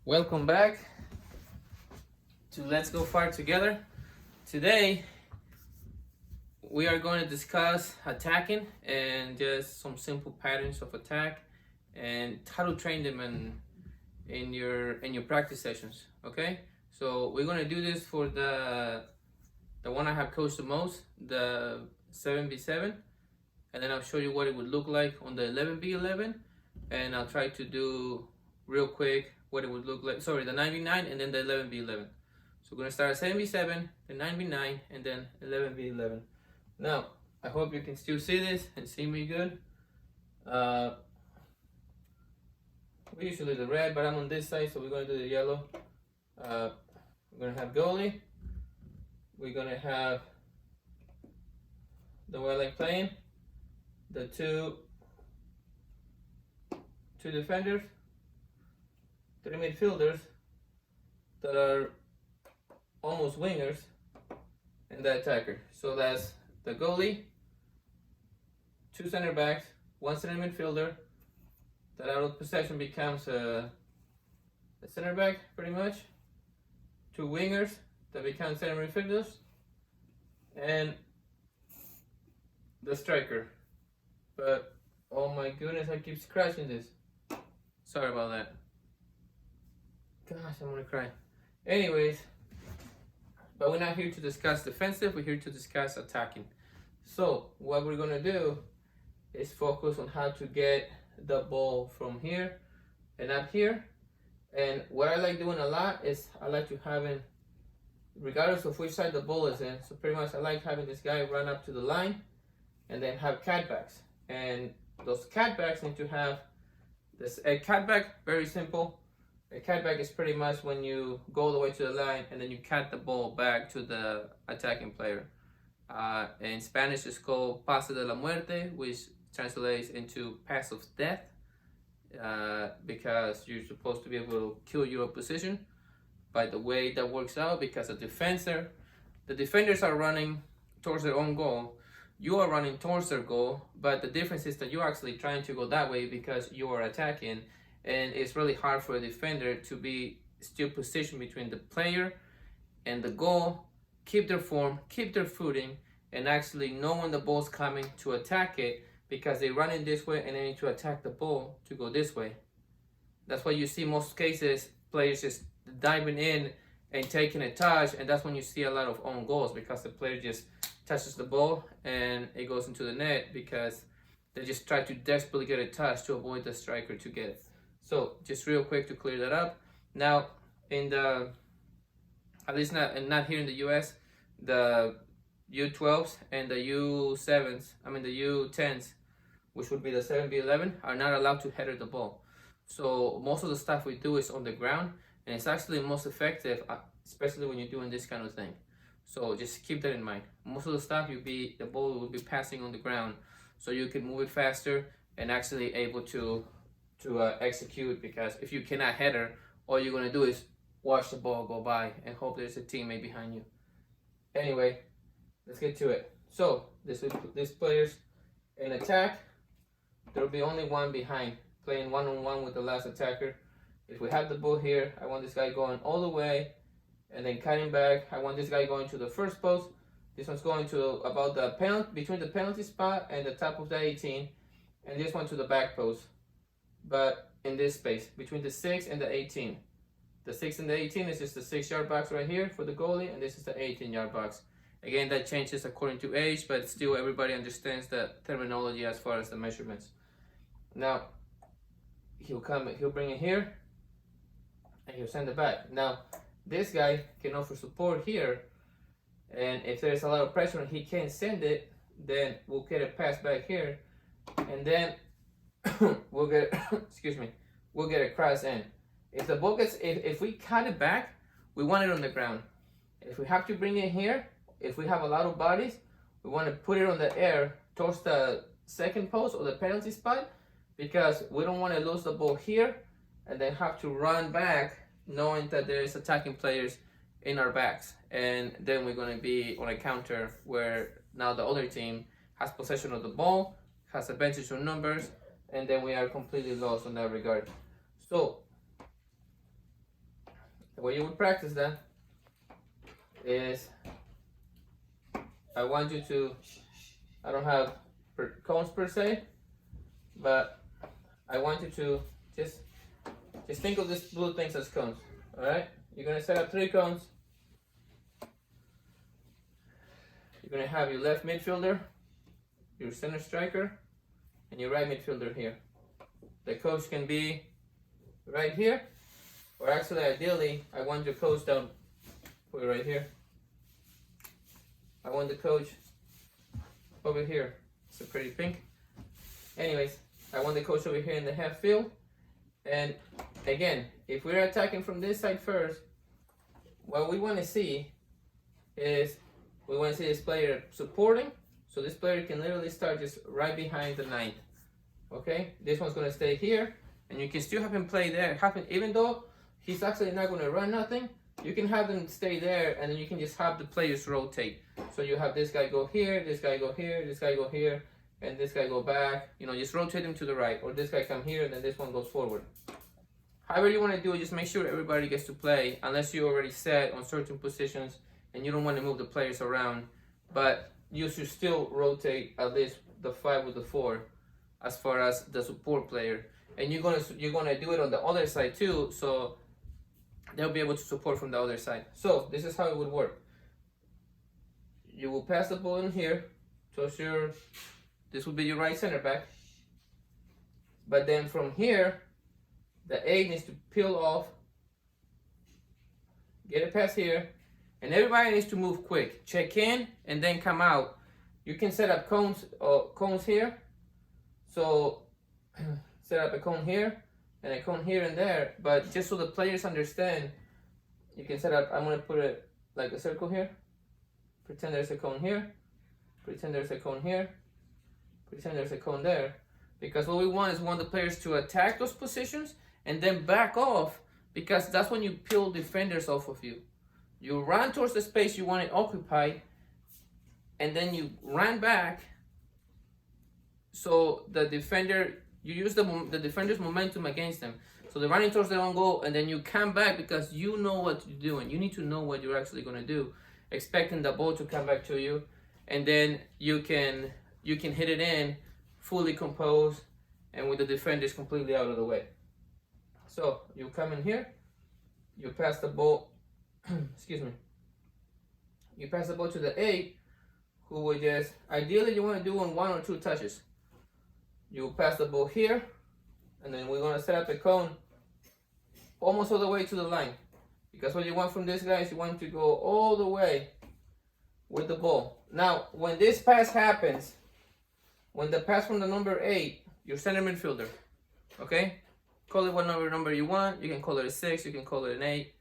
Welcome back to Let's Go Far Together. Today we are going to discuss attacking and just some simple patterns of attack and how to train them in your practice sessions. Okay, so we're going to do this for the one I have coached the most, the 7v7, and then I'll show you what it would look like on the 11v11, and I'll try to do real quick what it would look like. Sorry, the 9v9 and then the 11v11. So we're gonna start at 7v7, then 9v9, and then 11v11. Now, I hope you can still see this and see me good. We usually do the red, but I'm on this side, so we're gonna do the yellow. We're gonna have goalie. We're gonna have the way I like playing, the two defenders, 3 midfielders that are almost wingers, and the attacker. So that's the goalie, 2 center backs, 1 center midfielder, that out of possession becomes a center back pretty much, 2 wingers that become center midfielders, and the striker. But oh my goodness, I keep scratching this. Sorry about that. Gosh, I'm gonna cry. Anyways, but we're not here to discuss defensive, we're here to discuss attacking. So what we're gonna do is focus on how to get the ball from here and up here. And what I like doing a lot is I like to have it, regardless of which side the ball is in, so pretty much I like having this guy run up to the line and then have cutbacks. And those cutbacks need to have this, a cutback, very simple. A cutback is pretty much when you go all the way to the line and then you cut the ball back to the attacking player. In Spanish, it's called Pase de la Muerte, which translates into pass of death, because you're supposed to be able to kill your opposition. By the way that works out, because the defenders are running towards their own goal, you are running towards their goal, but the difference is that you're actually trying to go that way because you are attacking. And it's really hard for a defender to be still positioned between the player and the goal, keep their form, keep their footing, and actually know when the ball's coming to attack it, because they run in this way and they need to attack the ball to go this way. That's why you see most cases players just diving in and taking a touch, and that's when you see a lot of own goals, because the player just touches the ball and it goes into the net because they just try to desperately get a touch to avoid the striker to get it. So just real quick to clear that up. Now, in the, at least not here in the US, the U12s and the U7s, I mean the U10s, which would be the 7v11, are not allowed to header the ball. So most of the stuff we do is on the ground, and it's actually most effective, especially when you're doing this kind of thing. So just keep that in mind. Most of the stuff the ball will be passing on the ground, so you can move it faster and actually able to execute, because if you cannot header, all you're going to do is watch the ball go by and hope there's a teammate behind you. Anyway, let's get to it. So these players in attack, there will be only one behind, playing one-on-one with the last attacker. If we have the ball here, I want this guy going all the way and then cutting back. I want this guy going to the first post. This one's going to about the penalty, between the penalty spot and the top of the 18, and this one to the back post. But in this space, between the 6 and the 18. The 6 and the 18 is just the 6-yard box right here for the goalie, and this is the 18-yard box. Again, that changes according to age, but still everybody understands the terminology as far as the measurements. Now, he'll bring it here, and he'll send it back. Now, this guy can offer support here, and if there's a lot of pressure and he can't send it, then we'll get a pass back here, and then we'll get we'll get a cross in. If the ball gets, if we cut it back, we want it on the ground. If we have to bring it here, if we have a lot of bodies, we want to put it on the air towards the second post or the penalty spot, because we don't want to lose the ball here and then have to run back knowing that there is attacking players in our backs, and then we're going to be on a counter where now the other team has possession of the ball, has advantage on numbers, and then we are completely lost in that regard. So, he'll bring it here, and he'll send it back. Now, this guy can offer support here, and if there's a lot of pressure and he can't send it, then we'll get a pass back here, and then we'll get a cross in. If the ball gets, if we cut it back, we want it on the ground. If we have to bring it here, if we have a lot of bodies, we don't want to lose the ball here and then have to run back knowing that there is attacking players in our backs, and then we're going to be on a counter where now the other team has possession of the ball, has advantage on numbers, and then we are completely lost in that regard. The way you would practice that is I want you to, I don't have cones per se, but I want you to just think of these blue things as cones. All right, you're gonna set up 3 cones. You're gonna have your left midfielder, your center striker, and your right midfielder here. The coach can be right here, or actually ideally I want your coach down, put it right here. I want the coach over here. It's a pretty pink. Anyways, I want the coach over here in the half field. And again, if we're attacking from this side first, what we want to see is we want to see this player supporting. So this player can literally start just right behind the 9th. Okay, this one's going to stay here, and you can still have him play there. Even though he's actually not going to run nothing, you can have them stay there, and then you can just have the players rotate. So you have this guy go here, this guy go here, this guy go here, and this guy go back. You know, just rotate him to the right, or this guy come here, and then this one goes forward. However you want to do it, just make sure everybody gets to play, unless you already set on certain positions and you don't want to move the players around. But you should still rotate at least the 5 with the 4 as far as the support player. And you're gonna do it on the other side too, so they'll be able to support from the other side. So this is how it would work. You will pass the ball in here, so sure, this will be your right center back. But then from here, the 8 needs to peel off, get it past here, and everybody needs to move quick. Check in and then come out. You can set up cones here. So set up a cone here and a cone here and there, but just so the players understand, you can set up, I'm gonna put it like a circle here. Pretend there's a cone here. Pretend there's a cone here. Pretend there's a cone there. Because what we want is the players to attack those positions and then back off, because that's when you peel defenders off of you. You run towards the space you want it occupied, and then you run back. So the defender, you use the defender's momentum against them. So they're running towards their own goal, and then you come back because you know what you're doing. You need to know what you're actually going to do, expecting the ball to come back to you, and then you can hit it in fully composed and with the defenders completely out of the way. So you come in here, you pass the ball, excuse me, you pass the ball to the 8, who will just, ideally you want to do on 1 or 2 touches. You pass the ball here, and then we're going to set up a cone almost all the way to the line. Because what you want from this guy is you want to go all the way with the ball. Now, when this pass happens, when the pass from the number 8, your center midfielder, okay? Call it what number you want. You can call it a 6, you can call it an 8,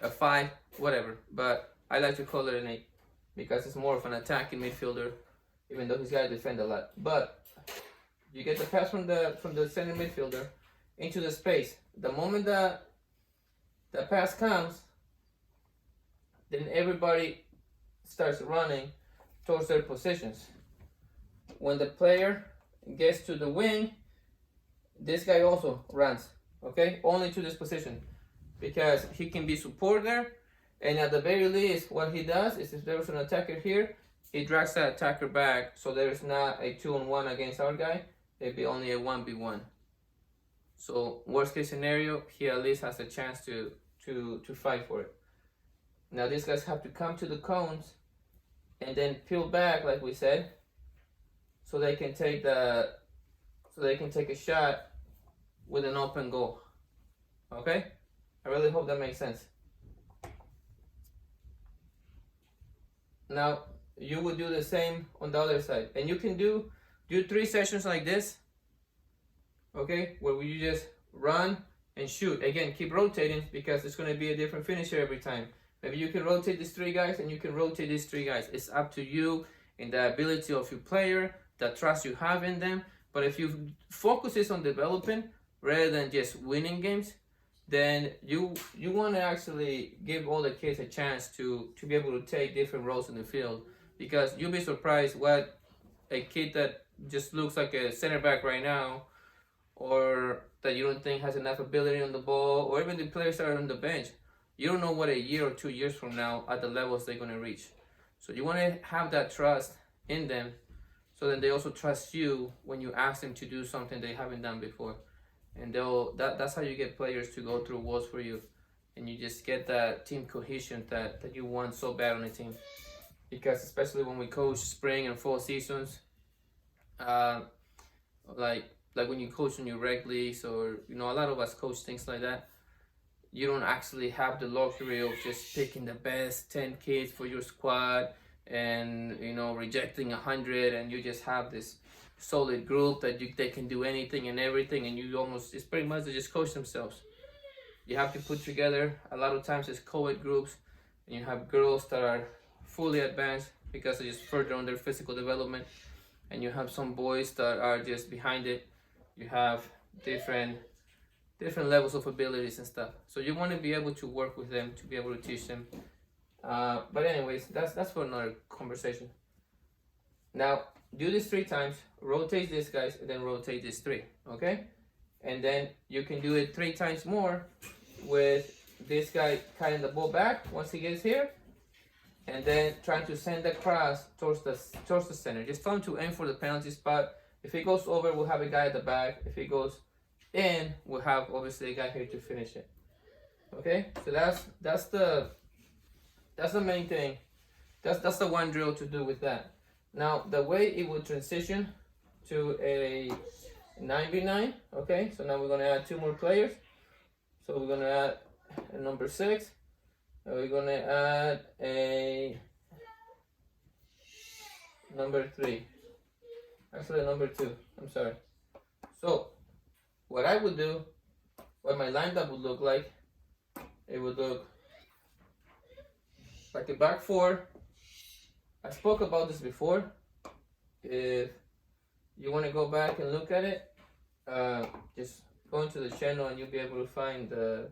a 5, whatever. But I like to call it an 8 because it's more of an attacking midfielder, even though he's got to defend a lot. But you get the pass from the center midfielder into the space. The moment the pass comes, then everybody starts running towards their positions. When the player gets to the wing, this guy also runs, okay? Only to this position, because he can be support there, and at the very least, what he does is if there's an attacker here, he drags that attacker back, so there's not a 2-on-1 against our guy, it'd be only a 1v1. So worst case scenario, he at least has a chance to fight for it. Now these guys have to come to the cones and then peel back, like we said, so they can take a shot with an open goal. Okay? I really hope that makes sense. Now you would do the same on the other side, and you can do 3 sessions like this, okay, where you just run and shoot. Again, keep rotating because it's going to be a different finisher every time. Maybe you can rotate these 3 guys and you can rotate these 3 guys. It's up to you and the ability of your player, the trust you have in them. But if you focus on developing rather than just winning games, then you want to actually give all the kids a chance to be able to take different roles in the field, because you'll be surprised what a kid that just looks like a center back right now, or that you don't think has enough ability on the ball, or even the players that are on the bench, You don't know what a year or 2 years from now at the levels they're going to reach. So you want to have that trust in them, so then they also trust you when you ask them to do something they haven't done before. And that's how you get players to go through walls for you, and you just get that team cohesion that you want so bad on a team. Because especially when we coach spring and fall seasons, like when you coach in your rec leagues, or a lot of us coach things like that, you don't actually have the luxury of just picking the best 10 kids for your squad and rejecting 100, and you just have this solid group that they can do anything and everything, and it's pretty much they just coach themselves. You have to put together, a lot of times it's co-ed groups, and you have girls that are fully advanced because they just further on their physical development, and you have some boys that are just behind it. You have different levels of abilities and stuff, so you want to be able to work with them, to be able to teach them. But anyways, that's for another conversation. Now do this 3 times, rotate these guys, and then rotate these 3, okay? And then you can do it 3 times more with this guy cutting the ball back once he gets here, and then trying to send the cross towards the center. Just tell him to aim for the penalty spot. If he goes over, we'll have a guy at the back. If he goes in, we'll have obviously a guy here to finish it. Okay, so that's the main thing. That's the one drill to do with that. Now the way it would transition to a 9v9. Okay, so now we're gonna add 2 more players. So we're gonna add a number 6. And we're gonna add a number 3. Actually, number 2. I'm sorry. So what I would do, what my lineup would look like, it would look like a back 4. I spoke about this before. If you want to go back and look at it, just go into the channel and you'll be able to find the.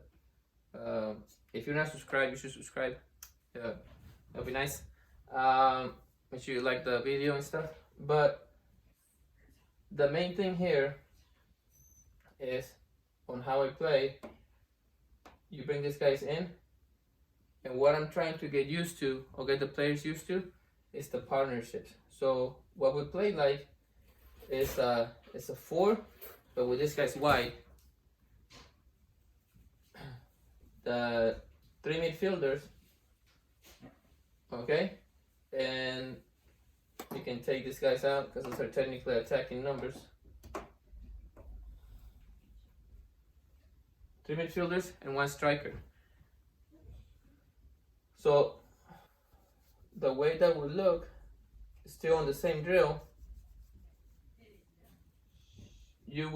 If you're not subscribed, you should subscribe. That'll be nice. Make sure you like the video and stuff. But the main thing here is on how I play. You bring these guys in, and what I'm trying to get used to, or get the players used to, is the partnerships. So what we play like is it's a 4, but with this guy's wide. The 3 midfielders, okay, and you can take these guys out because those are technically attacking numbers. 3 midfielders and 1 striker. So the way that would look, still on the same drill, you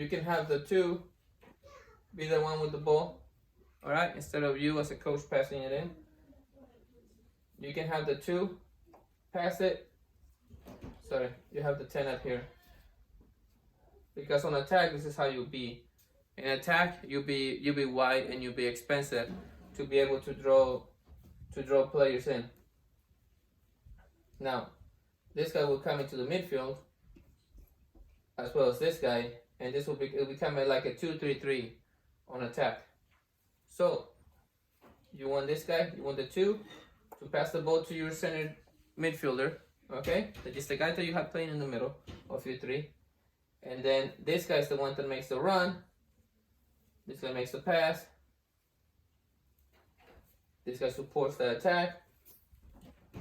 can have the 2 be the one with the ball, all right, instead of you as a coach passing it in. You can have the 2 pass it. Sorry, you have the 10 up here, because on attack this is how you'll be. In attack you'll be wide and you'll be expensive to be able to draw players in. Now this guy will come into the midfield as well as this guy, and this will become like a 2-3-3 on attack. So you want this guy, you want the 2 to pass the ball to your center midfielder, okay? That is the guy that you have playing in the middle of your 3. And then this guy's the one that makes the run. This guy makes the pass. This guy supports the attack,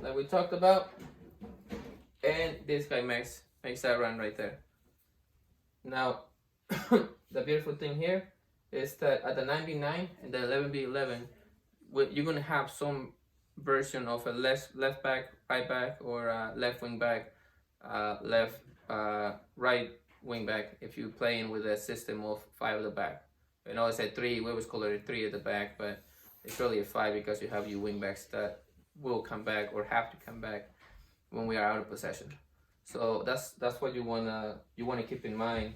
like we talked about. And this guy makes that run right there. Now, the beautiful thing here is that at the 9v9 and the 11v11, you're gonna have some version of a left back, right back, or left wing back, right wing back. If you're playing with a system of 5 at the back, I know I said 3. We always call it a 3 at the back, but it's really a 5 because you have your wing backs that will come back or have to come back when we are out of possession. So that's what you wanna keep in mind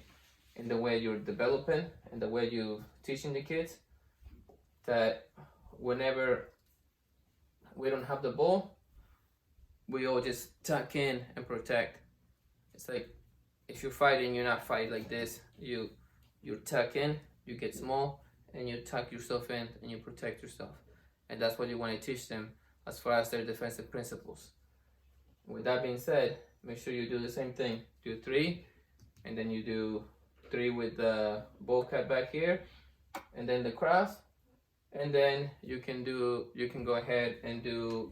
in the way you're developing and the way you're teaching the kids, that whenever we don't have the ball, we all just tuck in and protect. It's like if you're fighting, you're not fighting like this. You tuck in You get small and you tuck yourself in and you protect yourself. And that's what you want to teach them as far as their defensive principles. With that being said, make sure you do the same thing. Do 3, and then you do 3 with the ball cut back here, and then the cross, and then you can go ahead and do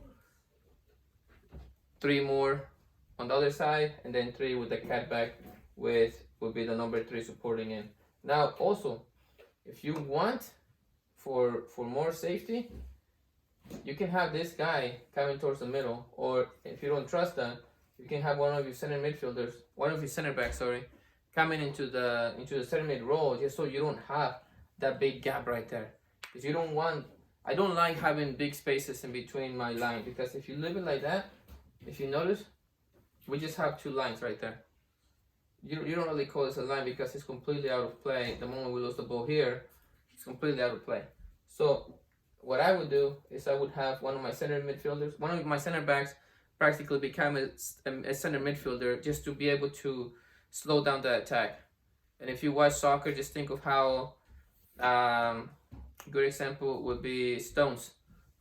3 more on the other side, and then 3 with the cut back would be the number 3 supporting in. Now also, if you want for more safety, you can have this guy coming towards the middle, or if you don't trust that, you can have one of your center backs, coming into the center mid role, just so you don't have that big gap right there. Because I don't like having big spaces in between my line, because if you leave it like that, if you notice, we just have 2 lines right there. You don't really call this a line because it's completely out of play. The moment we lose the ball here, it's completely out of play. So what I would do is I would have one of my center backs practically become a center midfielder, just to be able to slow down the attack. And if you watch soccer, just think of how good example would be Stones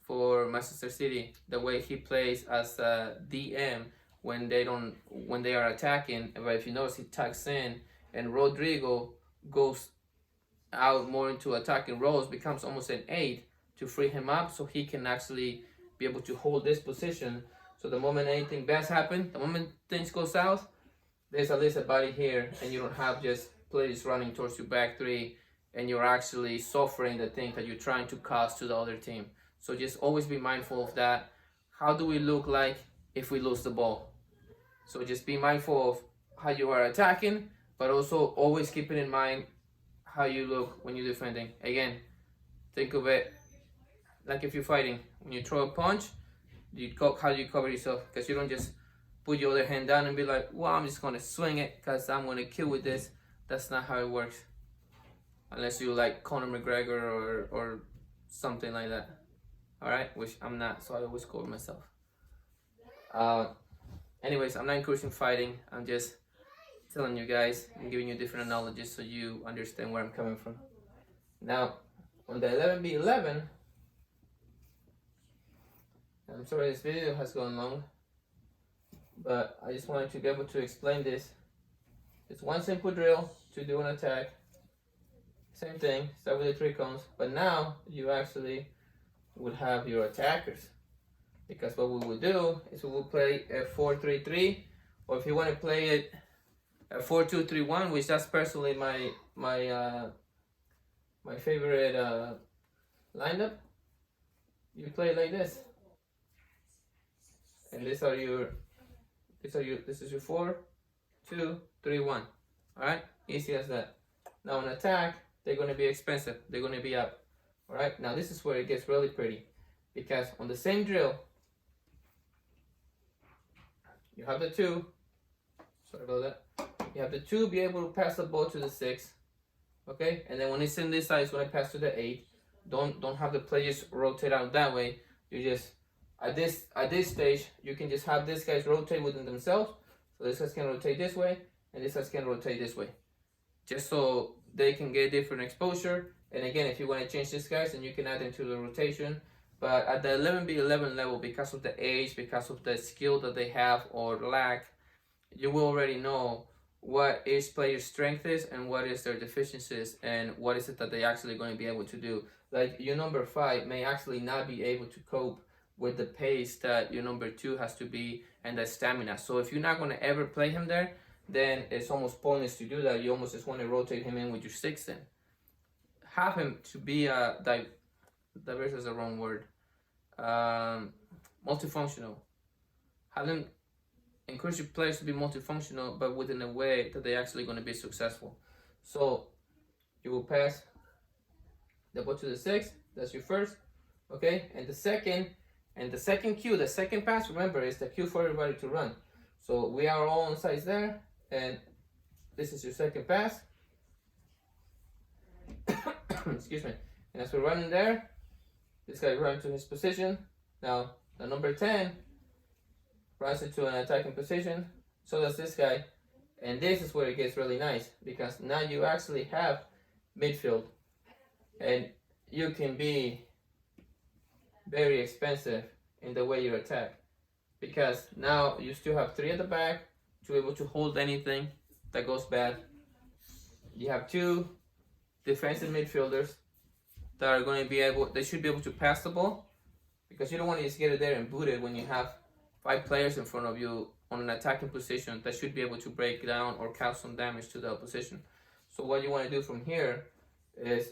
for Manchester City. The way he plays as a DM when they are attacking, but if you notice, he tucks in, and Rodrigo goes out more into attacking roles, becomes almost an 8 to free him up, so he can actually be able to hold this position. So the moment anything bad happens, the moment things go south, there's at least a body here, and you don't have just players running towards your back 3, and you're actually suffering the thing that you're trying to cause to the other team. So just always be mindful of that. How do we look like if we lose the ball? So just be mindful of how you are attacking, but also always keeping in mind how you look when you're defending. Again, think of it like if you're fighting. When you throw a punch, how do you cover yourself? Because you don't just put your other hand down and be like, well, I'm just going to swing it because I'm going to kill with this. That's not how it works. Unless you like Conor McGregor or something like that. Alright? Which I'm not, so I always cover myself. Anyways, I'm not encouraging fighting. I'm just telling you guys and giving you different analogies so you understand where I'm coming from. Now, on the 11v11, I'm sorry this video has gone long, but I just wanted to be able to explain this. It's one simple drill to do an attack. Same thing, start with the 3 cones, but now you actually would have your attackers. Because what we will do is we will play a 4-3-3, or if you want to play it a 4-2-3-1, which that's personally my favorite lineup. You play it like this, and this is your 4-2-3-1. All right, easy as that. Now on attack, they're going to be expensive. They're going to be up. All right. Now this is where it gets really pretty, because on the same drill, you have the 2. Sorry about that. You have the 2 be able to pass the ball to the 6. Okay, and then when it's in this side, it's going to pass to the 8. Don't have the players rotate out that way. You just at this stage, you can just have these guys rotate within themselves. So this guys can rotate this way, and this guys can rotate this way, just so they can get different exposure. And again, if you want to change these guys, then you can add them to the rotation. But at the 11v11 level, because of the age, because of the skill that they have or lack, you will already know what each player's strength is and what is their deficiencies and what is it that they're actually going to be able to do. Like your number 5 may actually not be able to cope with the pace that your number 2 has to be and the stamina. So if you're not going to ever play him there, then it's almost pointless to do that. You almost just want to rotate him in with your 6 then. Have him to be a diverse is the wrong word. Multifunctional. Have them encourage your players to be multifunctional, but within a way that they're actually going to be successful. So you will pass the ball to the 6. That's your first. Okay, and the second cue, the second pass, remember, is the cue for everybody to run. So we are all on sides there, and this is your second pass. Excuse me. And as we're running there, this guy runs to his position. Now the number 10 runs into an attacking position. So does this guy. And this is where it gets really nice, because now you actually have midfield. and you can be very expensive in the way you attack, because now you still have 3 at the back to be able to hold anything that goes bad. You have 2 defensive midfielders that are going to be able, they should be able to pass the ball, because you don't want to just get it there and boot it when you have 5 players in front of you on an attacking position that should be able to break down or cause some damage to the opposition. So what you want to do from here is,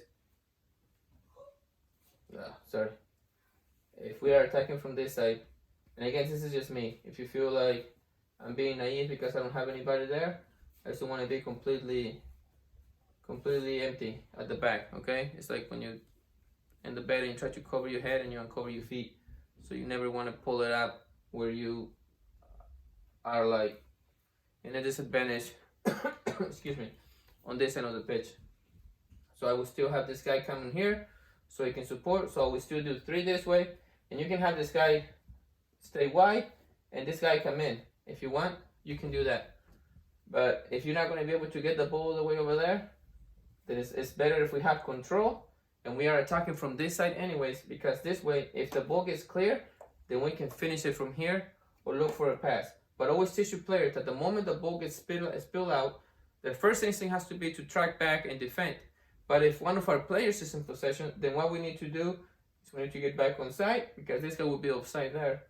if we are attacking from this side, and again, this is just me, if you feel like I'm being naive because I don't have anybody there, I just want to be completely empty at the back, okay? It's like when you in the bed and you try to cover your head and you uncover your feet, so you never want to pull it up where you are like in a disadvantage excuse me, on this end of the pitch. So I will still have this guy coming here so he can support, so I will still do 3 this way, and you can have this guy stay wide and this guy come in. If you want, you can do that, but if you're not going to be able to get the ball all the way over there, then it's better if we have control and we are attacking from this side anyways, because this way, if the ball gets clear, then we can finish it from here or look for a pass. But always teach your players that the moment the ball gets spilled out, the first instinct has to be to track back and defend. But if one of our players is in possession, then what we need to do is we need to get back on side, because this guy will be offside there.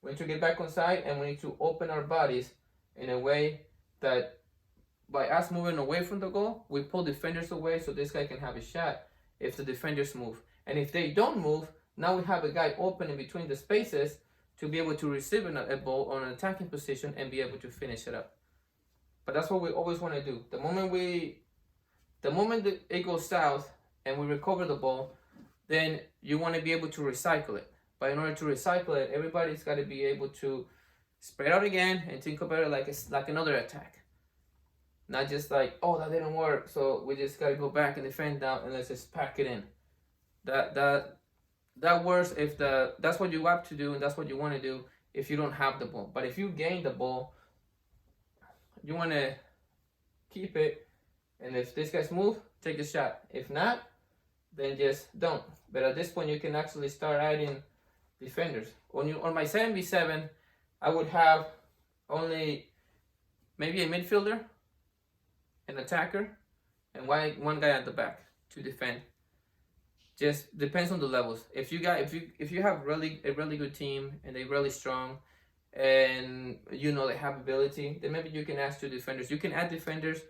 We need to get back on side and we need to open our bodies in a way that by us moving away from the goal, we pull defenders away so this guy can have a shot if the defenders move. And if they don't move, now we have a guy open in between the spaces to be able to receive a ball on an attacking position and be able to finish it up. But that's what we always want to do. The moment it goes south and we recover the ball, then you want to be able to recycle it. But in order to recycle it, everybody's got to be able to spread out again and think about it like it's like another attack. Not just like, oh, that didn't work, so we just gotta go back and defend now and let's just pack it in. That works if that's what you have to do and that's what you want to do if you don't have the ball. But if you gain the ball, you want to keep it, and if these guys move, take a shot. If not, then just don't. But at this point, you can actually start adding defenders. On my 7v7, I would have only maybe a midfielder, an attacker, and one guy at the back to defend. Just depends on the levels. If you have a really good team and they're really strong, and you know they have ability, then maybe you can ask 2 defenders. You can add defenders,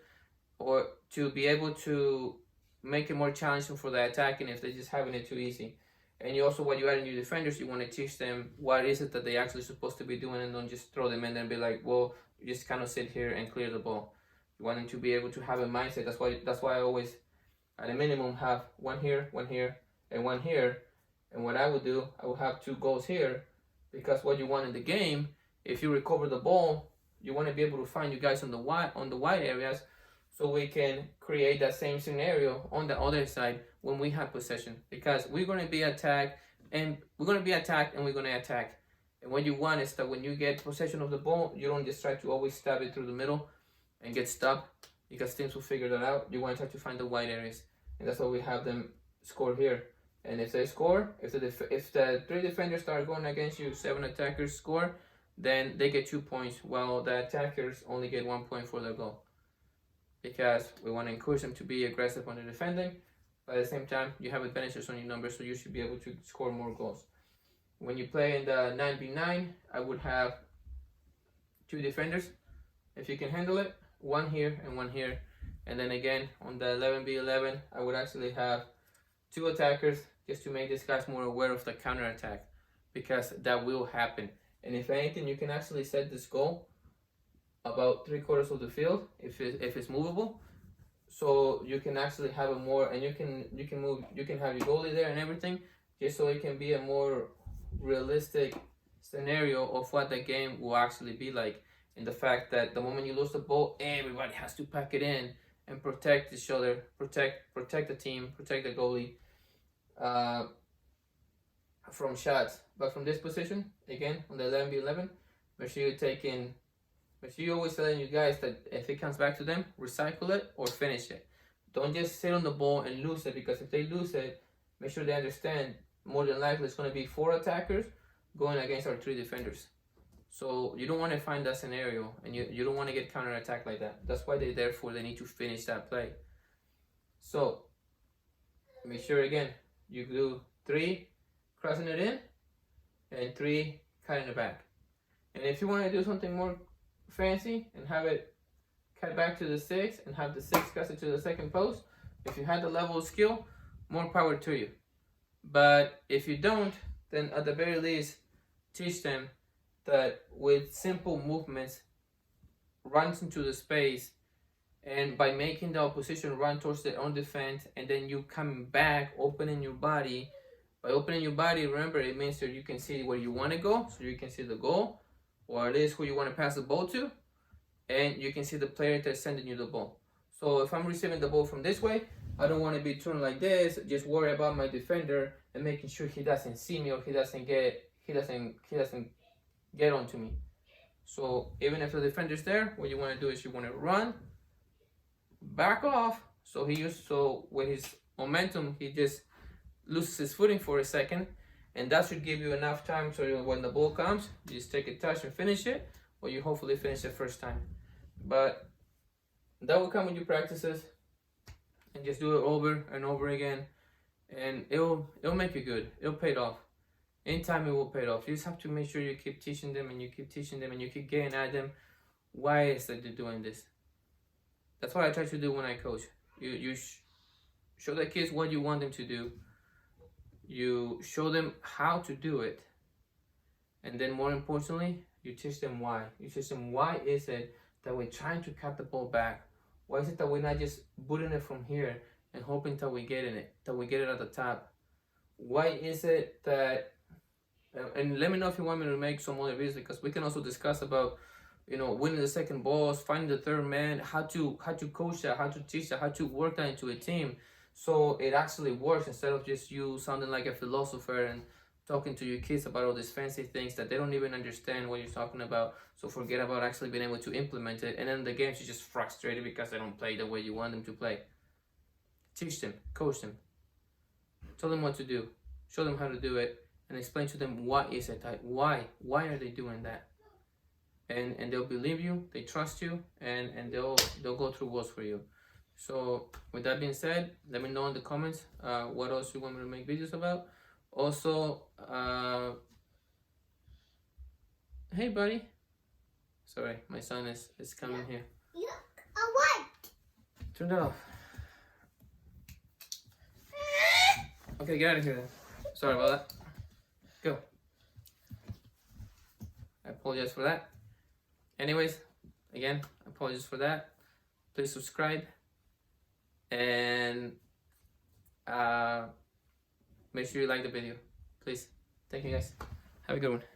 or to be able to make it more challenging for the attacking if they're just having it too easy. And you also, when you add new defenders, you want to teach them what is it that they actually supposed to be doing, and don't just throw them in there and be like, well, you just kind of sit here and clear the ball. You want them to be able to have a mindset. That's why I always, at a minimum, have one here, and one here. And what I would do, I would have 2 goals here, because what you want in the game, if you recover the ball, you want to be able to find you guys on the wide areas, so we can create that same scenario on the other side when we have possession, because we're going to be attacked and we're going to attack. And what you want is that when you get possession of the ball, you don't just try to always stab it through the middle and get stopped, because teams will figure that out. You want to try to find the wide areas, and that's why we have them score here. And if they score, if the 3 defenders start going against you, 7 attackers score, then they get 2 points, while the attackers only get 1 point for their goal. Because we want to encourage them to be aggressive on the defending, but at the same time, you have advantages on your numbers, so you should be able to score more goals. When you play in the 9v9, I would have 2 defenders, if you can handle it, 1 here and 1 here. And then again, on the 11v11, I would actually have 2 attackers, just to make these guys more aware of the counter attack, because that will happen. And if anything, you can actually set this goal about 3/4 of the field if it's movable, so you can actually have a more, and you can move, you can have your goalie there and everything, just so it can be a more realistic scenario of what the game will actually be like. And the fact that the moment you lose the ball, everybody has to pack it in and protect each other, protect the team, protect the goalie from shots. But from this position, again on the 11v11, make sure you always telling you guys that if it comes back to them, recycle it or finish it. Don't just sit on the ball and lose it, because if they lose it, make sure they understand more than likely it's going to be 4 attackers going against our 3 defenders. So you don't want to find that scenario, and you don't want to get counter-attacked like that. That's why they need to finish that play. So make sure, again, you do 3 crossing it in and 3 cutting it back. And if you want to do something more fancy and have it cut back to the 6 and have the 6 cuts it to the second post, if you have the level of skill, more power to you. But if you don't, then at the very least, teach them that with simple movements, runs into the space, and by making the opposition run towards their own defense, and then you coming back, opening your body. By opening your body, remember, it means that you can see where you want to go, so you can see the goal, or at least who you want to pass the ball to, and you can see the player that's sending you the ball. So if I'm receiving the ball from this way, I don't want to be turning like this, just worry about my defender and making sure he doesn't see me, or he doesn't get onto me. So even if the defender's there, what you want to do is you want to run, back off, so with his momentum, he just loses his footing for a second, and that should give you enough time so when the ball comes, you just take a touch and finish it, or you hopefully finish it first time. But that will come with your practices, and just do it over and over again, and it'll make you good. It'll pay it off. In time, it will pay it off. You just have to make sure you keep teaching them, and you keep teaching them, and you keep getting at them. Why is that they're doing this? That's what I try to do when I coach. You show the kids what you want them to do. You show them how to do it, and then more importantly, you teach them why. You teach them why is it that we're trying to cut the ball back. Why is it that we're not just booting it from here and hoping that we get it at the top? Why is it that, and let me know if you want me to make some other videos, because we can also discuss about, winning the second balls, finding the third man, how to coach that, how to teach that, how to work that into a team, so it actually works, instead of just you sounding like a philosopher and talking to your kids about all these fancy things that they don't even understand what you're talking about. So forget about actually being able to implement it, and then the games you're just frustrated because they don't play the way you want them to play. Teach them, coach them, tell them what to do, show them how to do it, and explain to them what is it, why are they doing that, and they'll believe you, they trust you, and they'll go through walls for you. So with that being said, let me know in the comments what else you want me to make videos about. Also, hey buddy, sorry, my son is coming here. Look, a what? Turn that off. Okay, get out of here then. Sorry about that. Go. I apologize for that. Anyways, again, I apologize for that. Please subscribe, and make sure you like the video, please. Thank you guys. Have a good one.